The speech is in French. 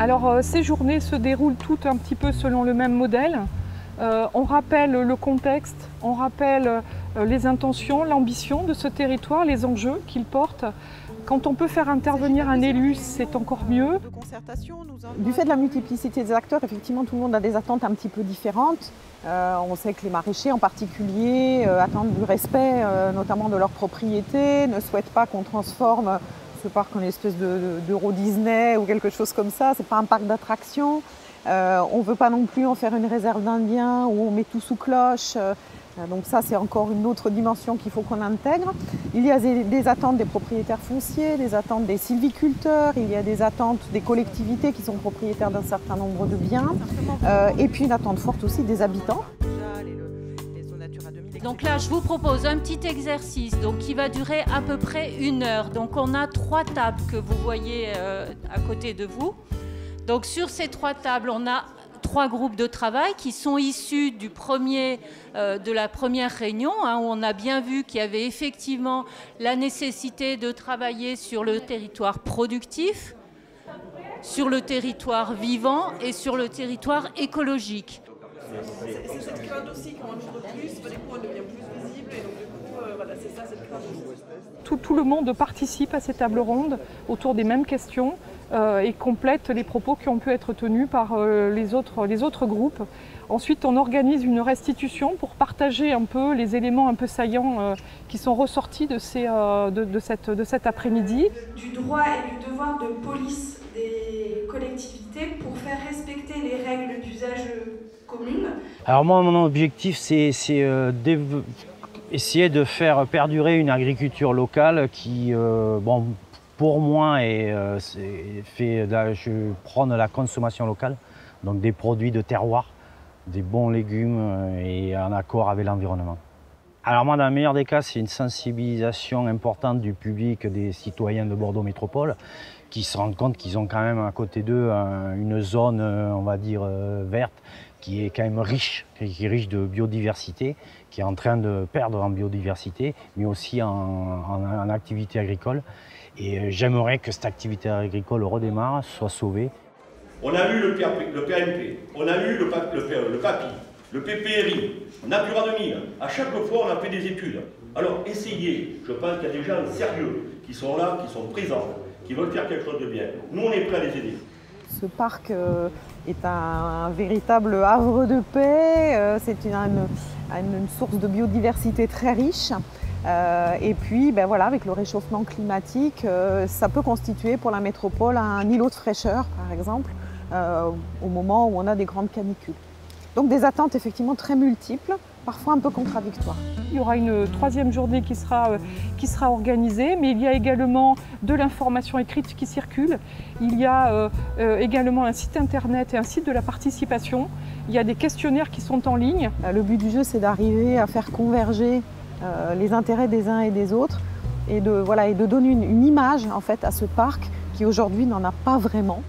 Alors ces journées se déroulent toutes un petit peu selon le même modèle. On rappelle le contexte, on rappelle les intentions, l'ambition de ce territoire, les enjeux qu'il porte. Quand on peut faire intervenir un élu, c'est encore mieux. Du fait de la multiplicité des acteurs, effectivement, tout le monde a des attentes un petit peu différentes. On sait que les maraîchers en particulier attendent du respect, notamment de leurs propriétés, ne souhaitent pas qu'on transforme ce parc en espèce d'Euro Disney ou quelque chose comme ça. C'est pas un parc d'attractions. On ne veut pas non plus en faire une réserve d'Indiens où on met tout sous cloche. Donc ça, c'est encore une autre dimension qu'il faut qu'on intègre. Il y a des attentes des propriétaires fonciers, des attentes des sylviculteurs, il y a des attentes des collectivités qui sont propriétaires d'un certain nombre de biens, et puis une attente forte aussi des habitants. Donc là, je vous propose un petit exercice qui va durer à peu près 1 heure. Donc on a 3 tables que vous voyez à côté de vous. Donc sur ces 3 tables, on a 3 groupes de travail qui sont issus de la première réunion, où on a bien vu qu'il y avait effectivement la nécessité de travailler sur le territoire productif, sur le territoire vivant et sur le territoire écologique. C'est cette crainte aussi qu'on en ouvre plus, du coup on devient plus visible et donc du coup voilà, c'est ça cette crainte aussi. Tout le monde participe à ces tables rondes autour des mêmes questions et complète les propos qui ont pu être tenus par les autres groupes. Ensuite, on organise une restitution pour partager un peu les éléments un peu saillants qui sont ressortis de cet après-midi. Du droit et du devoir de police des collectivités pour faire respecter les règles d'usage communes. Alors moi, mon objectif, c'est essayer de faire perdurer une agriculture locale qui, pour moi, je prône la consommation locale, donc des produits de terroir, des bons légumes et en accord avec l'environnement. Alors moi, dans le meilleur des cas, c'est une sensibilisation importante du public, des citoyens de Bordeaux Métropole, qui se rendent compte qu'ils ont quand même à côté d'eux une zone, on va dire, verte, qui est quand même riche, qui est riche de biodiversité, qui est en train de perdre en biodiversité, mais aussi en activité agricole. Et j'aimerais que cette activité agricole redémarre, soit sauvée. On a eu le PAMP, on a eu le PAPI, le PPRI, Natura 2000. À chaque fois, on a fait des études. Alors, essayez. Je pense qu'il y a des gens sérieux qui sont là, qui sont présents, qui veulent faire quelque chose de bien. Nous, on est prêts à les aider. Ce parc est un véritable havre de paix. C'est une source de biodiversité très riche. Et puis, voilà, avec le réchauffement climatique, ça peut constituer pour la métropole un îlot de fraîcheur, par exemple, au moment où on a des grandes canicules. Donc des attentes effectivement très multiples, parfois un peu contradictoires. Il y aura une 3e journée qui sera organisée, mais il y a également de l'information écrite qui circule. Il y a également un site internet et un site de la participation. Il y a des questionnaires qui sont en ligne. Le but du jeu, c'est d'arriver à faire converger les intérêts des uns et des autres et de donner une image en fait, à ce parc qui aujourd'hui n'en a pas vraiment.